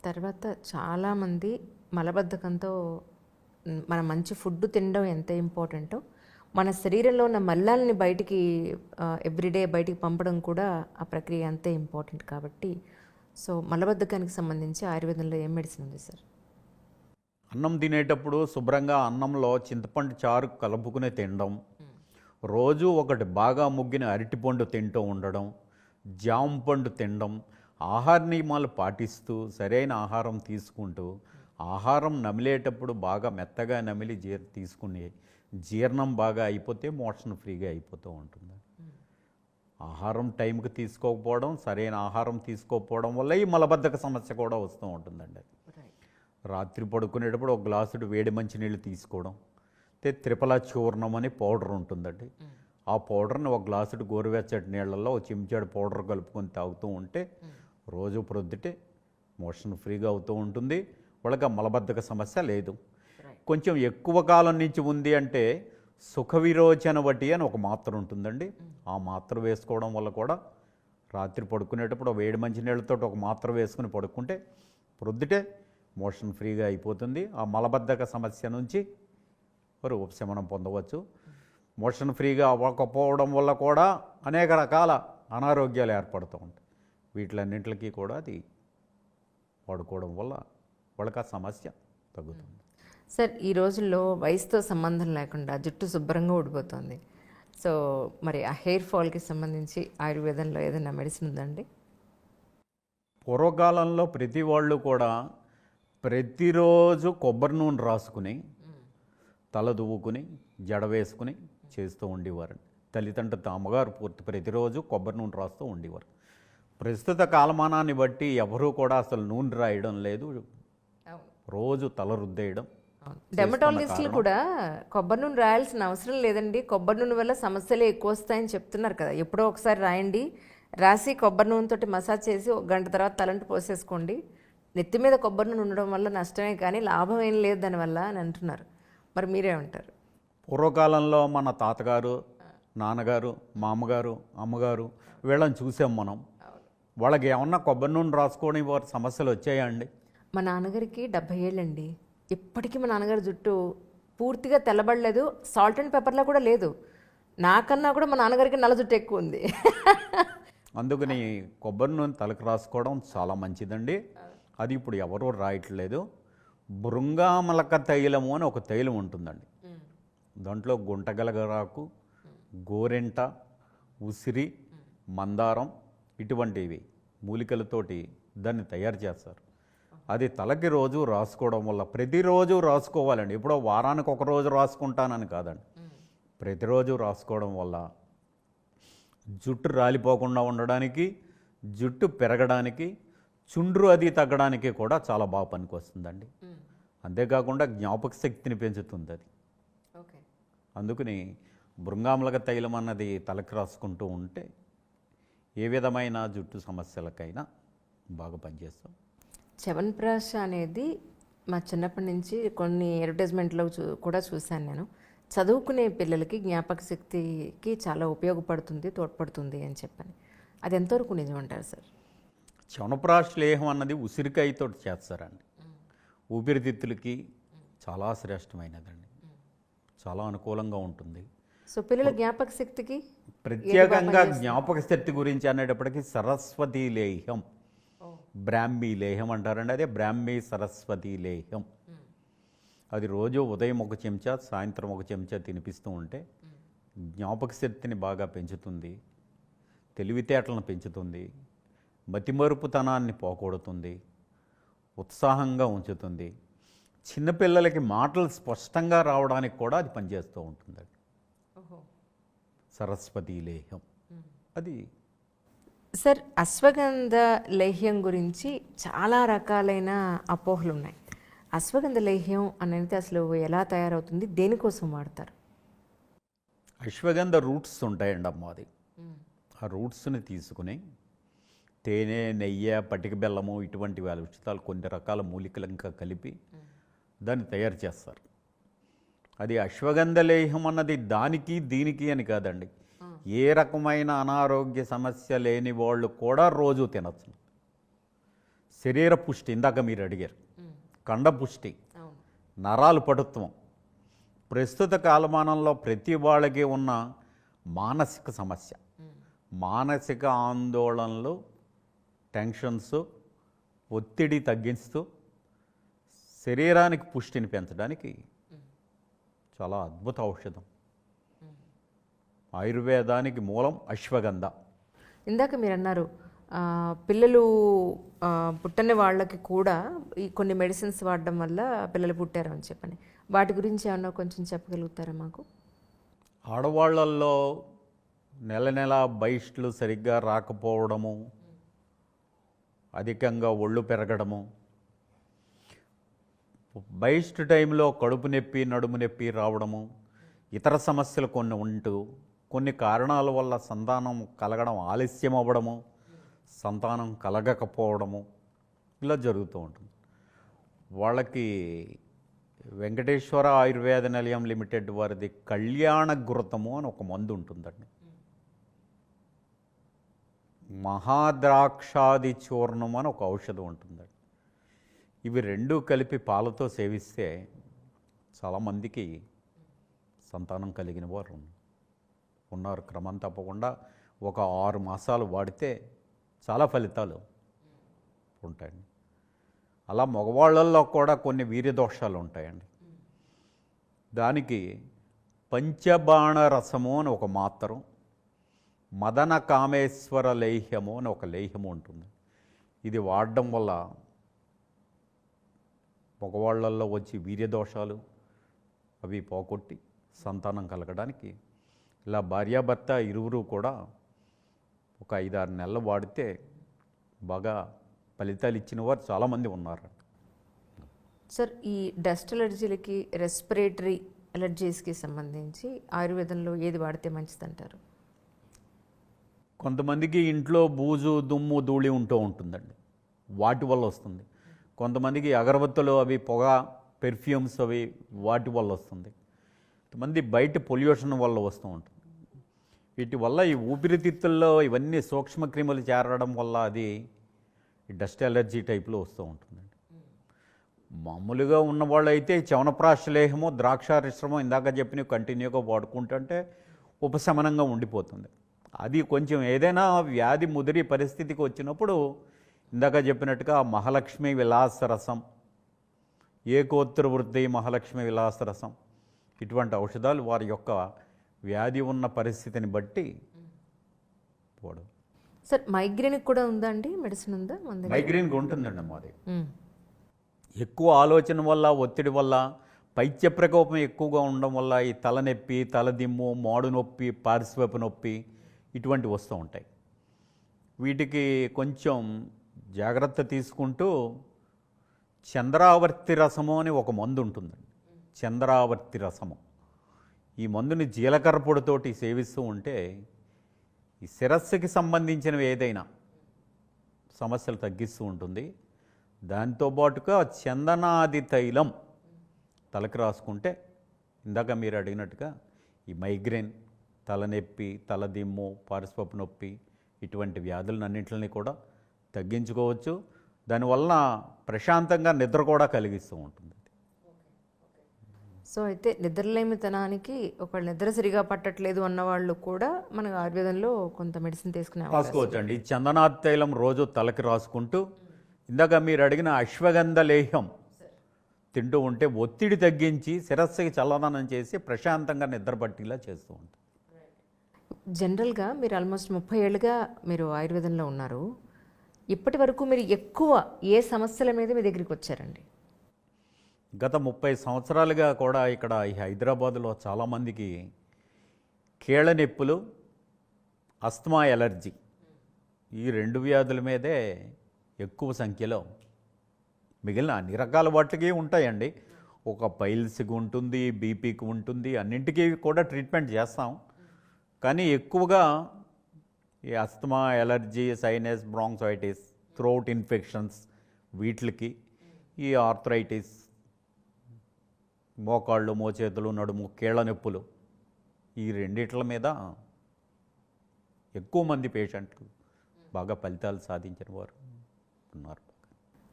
తర్వాత చాలామంది మలబద్ధకంతో మన మంచి ఫుడ్ తినడం ఎంత ఇంపార్టెంటో, మన శరీరంలో ఉన్న మల్లాలని బయటికి ఎవ్రీడే బయటికి పంపడం కూడా ఆ ప్రక్రియ అంతే ఇంపార్టెంట్ కాబట్టి, సో మలబద్ధకానికి సంబంధించి ఆయుర్వేదంలో ఏం మెడిసిన్ ఉంది సార్? అన్నం తినేటప్పుడు శుభ్రంగా అన్నంలో చింతపండు చారు కలుపుకునే తినడం, రోజు ఒకటి బాగా ముగ్గిన అరటిపండు తింటూ ఉండడం, జామ పండు తినడం, ఆహార నియమాలు పాటిస్తూ సరైన ఆహారం తీసుకుంటూ, ఆహారం నమిలేటప్పుడు బాగా మెత్తగా నమిలి తీసుకుని జీర్ణం బాగా అయిపోతే మోషన్ ఫ్రీగా అయిపోతూ ఉంటుంది. ఆహారం టైంకి తీసుకోకపోవడం, సరైన ఆహారం తీసుకోకపోవడం వల్ల ఈ మలబద్ధక సమస్య కూడా వస్తూ ఉంటుందండి. రాత్రి పడుకునేటప్పుడు ఒక గ్లాసుడు వేడి మంచినీళ్ళు తీసుకోవడం, త్రిఫల చూర్ణం అని పౌడర్ ఉంటుందండి. ఆ పౌడర్ని ఒక గ్లాసుడు గోరువెచ్చటి నీళ్ళల్లో ఒక చెంచాడు పౌడర్ కలుపుకొని తాగుతూ ఉంటే రోజు ప్రొద్దుటే మోషన్ ఫ్రీగా అవుతూ ఉంటుంది. వాళ్ళకి మలబద్ధక సమస్య లేదు. కొంచెం ఎక్కువ కాలం నుంచి ఉంది అంటే సుఖ విరోచన వడ్డీ అని ఒక మాత్ర ఉంటుందండి. ఆ మాత్ర వేసుకోవడం వల్ల కూడా రాత్రి పడుకునేటప్పుడు వేడి మంచి నీళ్ళతో ఒక మాత్ర వేసుకుని పడుకుంటే ప్రొద్దుటే మోషన్ ఫ్రీగా అయిపోతుంది. ఆ మలబద్ధక సమస్య నుంచి వారు ఉపశమనం పొందవచ్చు. మోషన్ ఫ్రీగా అవ్వకపోవడం వల్ల కూడా అనేక రకాల అనారోగ్యాలు ఏర్పడుతూ ఉంటాయి. వీటిలన్నింటికి కూడా అది వాడుకోవడం వల్ల వాళ్ళకి ఆ సమస్య తగ్గుతుంది. సార్, ఈ రోజుల్లో వయసుతో సంబంధం లేకుండా జుట్టు శుభ్రంగా ఊడిపోతుంది. సో మరి ఆ హెయిర్ ఫాల్కి సంబంధించి ఆయుర్వేదంలో ఏదైనా మెడిసిన్ ఉందండి? పూర్వకాలంలో ప్రతి వాళ్ళు కూడా ప్రతిరోజు కొబ్బరి నూనె రాసుకుని తల దువ్వుకుని జడ వేసుకుని చేస్తూ ఉండేవారు. తల్లిదండ్రులతో అమ్మగారు ప్రతిరోజు కొబ్బరి నూనె రాస్తూ ఉండేవారు. ప్రస్తుత కాలమానాన్ని బట్టి ఎవరూ కూడా అసలు నూనె రాయడం లేదు, రోజు తల రుద్దేయడం. డెర్మటాలజిస్టులు కూడా కొబ్బరి నూనె రాయాల్సిన అవసరం లేదండి, కొబ్బరి నూనె వల్ల సమస్యలు ఎక్కువ వస్తాయని చెప్తున్నారు కదా. ఎప్పుడో ఒకసారి రాయండి, రాసి కొబ్బరి నూనెతోటి మసాజ్ చేసి ఒక గంట తర్వాత తలంటి పోసేసుకోండి. నెత్తి మీద కొబ్బరి నూనె ఉండడం వల్ల నష్టమే కానీ లాభం ఏం లేదు దానివల్ల అని అంటున్నారు. మరి మీరేమంటారు? పూర్వకాలంలో మన తాతగారు, నాన్నగారు, మామగారు, అమ్మగారు వీళ్ళని చూసాం మనం. వాళ్ళకి ఏమన్నా కొబ్బరి నూనె రాసుకోవడం వారి సమస్యలు వచ్చాయా అండి? మా నాన్నగారికి 70 ఏళ్ళండి. ఇప్పటికీ మా నాన్నగారి జుట్టు పూర్తిగా తెల్లబడలేదు, సాల్ట్ అండ్ పెప్పర్లో కూడా లేదు. నాకన్నా కూడా మా నాన్నగారికి నల్ల జుట్టు ఎక్కువ ఉంది. అందుకని కొబ్బరి నూనె తలకు రాసుకోవడం చాలా మంచిదండి. అది ఇప్పుడు ఎవరూ రాయట్లేదు. బృంగామలక తైలము అని ఒక తైలం ఉంటుందండి. దాంట్లో గుంటగలగరాకు, గోరెంట, ఉసిరి, మందారం ఇటువంటివి మూలికలతోటి దాన్ని తయారు చేస్తారు. అది తలకి రోజు రాసుకోవడం వల్ల, ప్రతిరోజు రాసుకోవాలండి. ఎప్పుడో వారానికి ఒక రోజు రాసుకుంటానని కాదండి, ప్రతిరోజు రాసుకోవడం వల్ల జుట్టు రాలిపోకుండా ఉండడానికి, జుట్టు పెరగడానికి, చుండ్రు అది తగ్గడానికి కూడా చాలా బాగా పనికొస్తుందండి. అంతేకాకుండా జ్ఞాపక శక్తిని పెంచుతుంది అది. అందుకని బృంగామలక తైలం అన్నది తలకి రాసుకుంటూ ఉంటే ఏ విధమైన జుట్టు సమస్యలకైనా బాగా పనిచేస్తాం. చ్యవన్ప్రాష్ అనేది మా చిన్నప్పటి నుంచి కొన్ని అడ్వర్టైజ్మెంట్లో కూడా చూశాను నేను. చదువుకునే పిల్లలకి జ్ఞాపక శక్తికి చాలా ఉపయోగపడుతుంది, తోడ్పడుతుంది అని చెప్పని. అది ఎంతవరకు నిజమంటారు సార్? చ్యవనప్రాష్ లేహం అన్నది ఉసిరికాయతో చేస్తారండి. ఊపిరితిత్తులకి చాలా శ్రేష్టమైనదండి, చాలా అనుకూలంగా ఉంటుంది. సో పిల్లల జ్ఞాపక శక్తికి ప్రత్యేకంగా జ్ఞాపక శక్తి గురించి అనేటప్పటికీ సరస్వతి లేహం, బ్రాహ్మీ లేహం అంటారండి. అదే బ్రాహ్మీ సరస్వతి లేహం. అది రోజు ఉదయం ఒక చెంచా, సాయంత్రం ఒక చెంచా తినిపిస్తూ ఉంటే జ్ఞాపక శక్తిని బాగా పెంచుతుంది, తెలివితేటలను పెంచుతుంది, మతిమరుపుతనాన్ని పోగొడుతుంది, ఉత్సాహంగా ఉంచుతుంది. చిన్నపిల్లలకి మాటలు స్పష్టంగా రావడానికి కూడా అది పనిచేస్తూ ఉంటుందండి. సరస్వతి లేహం అది. సార్, అశ్వగంధ లేహ్యం గురించి చాలా రకాలైన అపోహలు ఉన్నాయి. అశ్వగంధ లేహ్యం అనేది అసలు ఎలా తయారవుతుంది, దేనికోసం వాడతారు? అశ్వగంధ రూట్స్ ఉంటాయండి అమ్మ. అది ఆ రూట్స్ని తీసుకుని తేనె, నెయ్యి, పటిక బెల్లము ఇటువంటి విషయాలు కొన్ని రకాల మూలికలు ఇంకా కలిపి దాన్ని తయారు చేస్తారు. అది అశ్వగంధ లేహం అన్నది దానికి దీనికి అని కాదండి, ఏ రకమైన అనారోగ్య సమస్య లేని వాళ్ళు కూడా రోజు తినచ్చు. శరీర పుష్టి, ఇందాక మీరు అడిగారు, కండ పుష్టి, నరాలు పటుత్వం, ప్రస్తుత కాలమానంలో ప్రతి వాళ్ళకి ఉన్న మానసిక సమస్య, మానసిక ఆందోళనలు, టెన్షన్స్, ఒత్తిడి తగ్గిస్తూ శరీరానికి పుష్టిని పెంచడానికి చాలా అద్భుత ఔషధం. ఆయుర్వేదానికి మూలం అశ్వగంధ. ఇందాక మీరు అన్నారు పిల్లలు పుట్టని వాళ్ళకి కూడా ఈ కొన్ని మెడిసిన్స్ వాడడం వల్ల పిల్లలు పుట్టారు అని చెప్పని, వాటి గురించి ఏమన్నా కొంచెం చెప్పగలుగుతారా మాకు? ఆడవాళ్ళల్లో నెల నెల బహిష్టులు సరిగ్గా రాకపోవడము, అధికంగా ఒళ్ళు పెరగడము, బహిష్టు టైంలో కడుపు నొప్పి, నడుము నొప్పి రావడము, ఇతర సమస్యలు కొన్ని ఉంటూ కొన్ని కారణాల వల్ల సంతానం కలగడం ఆలస్యం అవ్వడము, సంతానం కలగకపోవడము ఇలా జరుగుతూ ఉంటుంది. వాళ్ళకి వెంకటేశ్వర ఆయుర్వేద నిలయం లిమిటెడ్ వారిది కళ్యాణ ఘృతము అని ఒక మందు ఉంటుందండి. మహాద్రాక్షాది చూర్ణం అని ఒక ఔషధం ఉంటుందండి. ఇవి రెండూ కలిపి పాలతో సేవిస్తే చాలామందికి సంతానం కలిగిన వారు ఉన్నారు. క్రమం తప్పకుండా ఒక 6 మాసాలు వాడితే చాలా ఫలితాలు ఉంటాయండి. అలా మగవాళ్ళల్లో కూడా కొన్ని వీర్యదోషాలు ఉంటాయండి. దానికి పంచబాణ రసము అని ఒక మాత్రం, మదన కామేశ్వర లేహ్యము అని ఒక లేహ్యము ఉంటుంది. ఇది వాడడం వల్ల మగవాళ్ళల్లో వచ్చి వీర్యదోషాలు అవి పోగొట్టి సంతానం కలగడానికి ఇలా భార్యాభర్త ఇరువురు కూడా ఒక 5-6 నెలలు వాడితే బాగా ఫలితాలు ఇచ్చిన వారు చాలామంది ఉన్నారు. సార్, ఈ డస్ట్ అలర్జీలకి, రెస్పిరేటరీ అలర్జీస్కి సంబంధించి ఆయుర్వేదంలో ఏది వాడితే మంచిదంటారు? కొంతమందికి ఇంట్లో బూజు, దుమ్ము, ధూళి ఉంటుందండి, వాటి వల్ల వస్తుంది. కొంతమందికి అగరబత్తులు అవి పొగ, పెర్ఫ్యూమ్స్ అవి వాటి వల్ల వస్తుంది. కొంతమంది బయట పొల్యూషన్ వల్ల వస్తూ ఉంటుంది. వీటి వల్ల ఈ ఊపిరితిత్తుల్లో ఇవన్నీ సూక్ష్మక్రిములు చేరడం వల్ల అది డస్ట్ అలర్జీ టైప్లో వస్తూ ఉంటుందండి. మామూలుగా ఉన్న వాళ్ళు అయితే చవనప్రాశలేహమో, ద్రాక్షారిష్టమో ఇందాక చెప్పిన కంటిన్యూగా వాడుకుంటుంటే ఉపశమనంగా ఉండిపోతుంది. అది కొంచెం ఏదైనా వ్యాధి ముదిరి పరిస్థితికి వచ్చినప్పుడు ఇందాక చెప్పినట్టుగా మహాలక్ష్మి విలాస రసం, ఏకోత్తర వృద్ధి మహాలక్ష్మి విలాస రసం, ఇటువంటి ఔషధాలు వారి యొక్క వ్యాధి ఉన్న పరిస్థితిని బట్టి పోవడం. సార్, మైగ్రేన్కి కూడా ఉందా అండి మెడిసిన్ ఉందా? మైగ్రేన్కి ఉంటుందండి మాది. ఎక్కువ ఆలోచన వల్ల, ఒత్తిడి వల్ల, పైత్య ప్రకోపం ఎక్కువగా ఉండడం వల్ల ఈ తలనొప్పి, తలదిమ్ము, మాడు నొప్పి, పార్శ్వపు నొప్పి ఇటువంటి వస్తూ ఉంటాయి. వీటికి కొంచెం జాగ్రత్త తీసుకుంటూ చంద్రావర్తి రసము అని ఒక మందు ఉంటుందండి. చంద్రావర్తి రసము, ఈ మందుని జీలకర్ర పొడితోటి సేవిస్తూ ఉంటే ఈ శిరస్సుకి సంబంధించినవి ఏదైనా సమస్యలు తగ్గిస్తూ ఉంటుంది. దాంతోపాటుగా చందనాది తైలం తలకి రాసుకుంటే ఇందాక మీరు అడిగినట్టుగా ఈ మైగ్రేన్, తలనొప్పి, తలదిమ్ము, పార్శ్వపు నొప్పి ఇటువంటి వ్యాధులన్నింటినీ కూడా తగ్గించుకోవచ్చు. దానివల్ల ప్రశాంతంగా నిద్ర కూడా కలిగిస్తూ ఉంటుంది. సో అయితే నిద్రలేమితనానికి ఒకళ్ళు నిద్ర సరిగా పట్టట్లేదు అన్నవాళ్ళు కూడా మన ఆయుర్వేదంలో కొంత మెడిసిన్ రాసుకోవచ్చు అండి. చందనాది తైలం రోజు తలకి రాసుకుంటూ ఇందాక మీరు అడిగిన అశ్వగంధ లేహ్యం తింటూ ఉంటే ఒత్తిడి తగ్గించి శిరస్సుకి చల్లదనం చేసి ప్రశాంతంగా నిద్ర పట్టేలా చేస్తూ ఉంటుంది. జనరల్గా మీరు ఆల్మోస్ట్ 30 ఏళ్ళుగా మీరు ఆయుర్వేదంలో ఉన్నారు. ఇప్పటి వరకు మీరు ఎక్కువ ఏ సమస్యల మీద మీ దగ్గరికి వచ్చారండి? గత 30 సంవత్సరాలుగా కూడా ఇక్కడ ఈ హైదరాబాదులో చాలామందికి కీళ్ళ నొప్పులు, అస్తమా ఎలర్జీ ఈ 2 వ్యాధుల మీదే ఎక్కువ సంఖ్యలో, మిగిలిన అన్ని రకాల వాటికి ఉంటాయండి. ఒక పైల్స్కి ఉంటుంది, బీపీకి ఉంటుంది, అన్నింటికీ కూడా ట్రీట్మెంట్ చేస్తాం. కానీ ఎక్కువగా ఈ asthma, allergy, sinus, bronchitis, throat infections వీటికి, ఈ ఆర్థరైటిస్, మోకాళ్ళు, మోచేతులు, నడుము, కీళ్ళ నొప్పులు ఈ రెండిట్ల మీద ఎక్కువ మంది పేషెంట్లు బాగా ఫలితాలు సాధించిన వారు ఉన్నారు.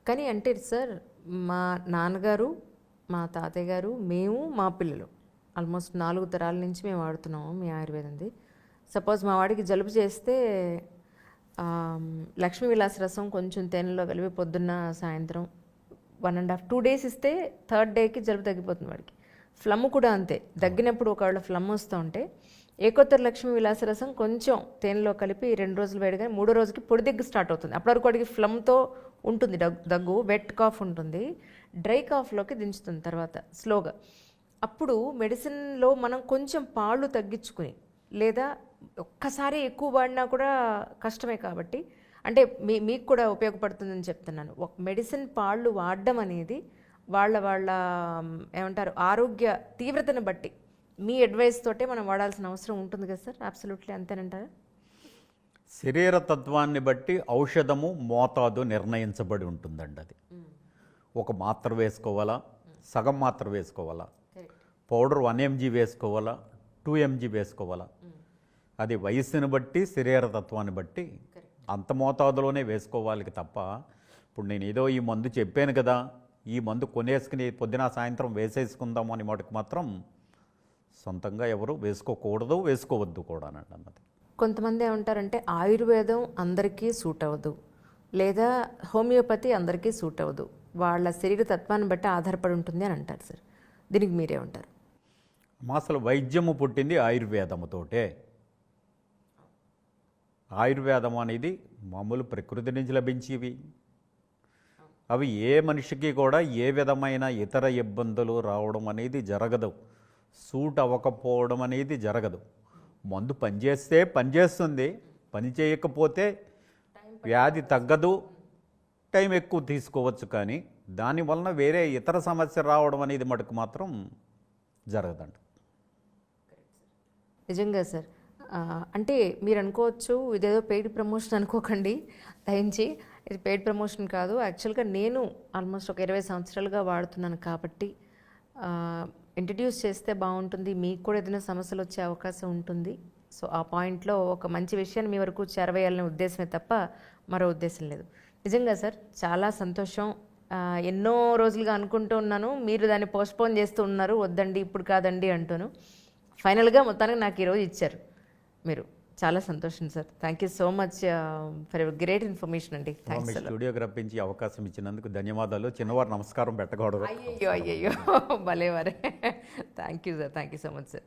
కానీ అంటే సార్, మా నాన్నగారు, మా తాతయ్య గారు, మేము, మా పిల్లలు ఆల్మోస్ట్ 4 తరాల నుంచి మేము వాడుతున్నాము మీ ఆయుర్వేదంది. సపోజ్ మా వాడికి జలుబు చేస్తే లక్ష్మీ విలాస రసం కొంచెం తేనెలో కలిపి పొద్దున్న, సాయంత్రం 1.5 2 days ఇస్తే 3rd డేకి జలుబు తగ్గిపోతుంది వాడికి. ఫ్లమ్ కూడా అంతే, దగ్గినప్పుడు ఒకవేళ ఫ్లమ్ వస్తూ ఉంటే ఏకోత్తర లక్ష్మీ విలాస రసం కొంచెం తేనెలో కలిపి 2 రోజులు వేయగానే 3వ రోజుకి పొడి దగ్గు స్టార్ట్ అవుతుంది. అప్పటివరకు వాడికి ఫ్లమ్తో ఉంటుంది దగ్గు, వెట్ కాఫ్ ఉంటుంది, డ్రై కాఫ్లోకి దించుతుంది తర్వాత స్లోగా. అప్పుడు మెడిసిన్లో మనం కొంచెం పాళ్ళు తగ్గించుకుని, లేదా ఒక్కసారి ఎక్కువ వాడినా కూడా కష్టమే కాబట్టి, అంటే మీకు కూడా ఉపయోగపడుతుందని చెప్తున్నాను. ఒక మెడిసిన్ పాళ్ళు వాడడం అనేది వాళ్ళ ఏమంటారు ఆరోగ్య తీవ్రతను బట్టి మీ అడ్వైస్ తోటే మనం వాడాల్సిన అవసరం ఉంటుంది కదా సార్? అబ్సల్యూట్లీ అంతేనంటారా? శరీర తత్వాన్ని బట్టి ఔషధము మోతాదు నిర్ణయించబడి ఉంటుందండి. అది ఒక మాత్ర వేసుకోవాలా, సగం మాత్ర వేసుకోవాలా, పౌడర్ 1 mg వేసుకోవాలా, 2 mg వేసుకోవాలా, అది వయస్సుని బట్టి, శరీర తత్వాన్ని బట్టి అంత మోతాదులోనే వేసుకోవాలి తప్ప, ఇప్పుడు నేను ఏదో ఈ మందు చెప్పాను కదా ఈ మందు కొనేసుకుని పొద్దున సాయంత్రం వేసేసుకుందాము అని మటుకు మాత్రం సొంతంగా ఎవరు వేసుకోకూడదు, వేసుకోవద్దు కూడా అన్నది. కొంతమంది ఏమంటారంటే ఆయుర్వేదం అందరికీ సూట్ అవ్వదు, లేదా హోమియోపతి అందరికీ సూట్ అవ్వదు, వాళ్ళ శరీర తత్వాన్ని బట్టి ఆధారపడి ఉంటుంది అని అంటారు సార్. దీనికి మీరేమంటారు? అసలు వైద్యము పుట్టింది ఆయుర్వేదముతోటే. ఆయుర్వేదం అనేది మామూలు ప్రకృతి నుంచి లభించేవి. అవి ఏ మనిషికి కూడా ఏ విధమైన ఇతర ఇబ్బందులు రావడం అనేది జరగదు, సూట్ అవ్వకపోవడం అనేది జరగదు. మందు పనిచేస్తే పనిచేస్తుంది, పని చేయకపోతే వ్యాధి తగ్గదు, టైం ఎక్కువ తీసుకోవచ్చు, కానీ దానివలన వేరే ఇతర సమస్య రావడం అనేది మటుకు మాత్రం జరగదండి. నిజంగా సార్. అంటే మీరు అనుకోవచ్చు ఇదేదో పెయిడ్ ప్రమోషన్ అనుకోకండి దయించి, ఇది పెయిడ్ ప్రమోషన్ కాదు. యాక్చువల్గా నేను ఆల్మోస్ట్ ఒక 20 సంవత్సరాలుగా వాడుతున్నాను కాబట్టి ఇంట్రడ్యూస్ చేస్తే బాగుంటుంది, మీకు కూడా ఏదైనా సమస్యలు వచ్చే అవకాశం ఉంటుంది. సో ఆ పాయింట్లో ఒక మంచి విషయాన్ని మీ వరకు చేరవేయాలనే ఉద్దేశమే తప్ప మరో ఉద్దేశం లేదు. నిజంగా సార్ చాలా సంతోషం. ఎన్నో రోజులుగా అనుకుంటూ ఉన్నాను, మీరు దాన్ని పోస్ట్పోన్ చేస్తూ ఉన్నారు, వద్దండి ఇప్పుడు కాదండి అంటూను. ఫైనల్గా మొత్తానికి నాకు ఈరోజు ఇచ్చారు మీరు. చాలా సంతోషం sir. Thank you so much for your great information అండి. థ్యాంక్స్. స్టూడియోకి రప్పించి అవకాశం ఇచ్చినందుకు ధన్యవాదాలు. చిన్నవారు నమస్కారం పెట్టకూడదు. అయ్యో భలేవారే. Thank you sir, thank you so much sir.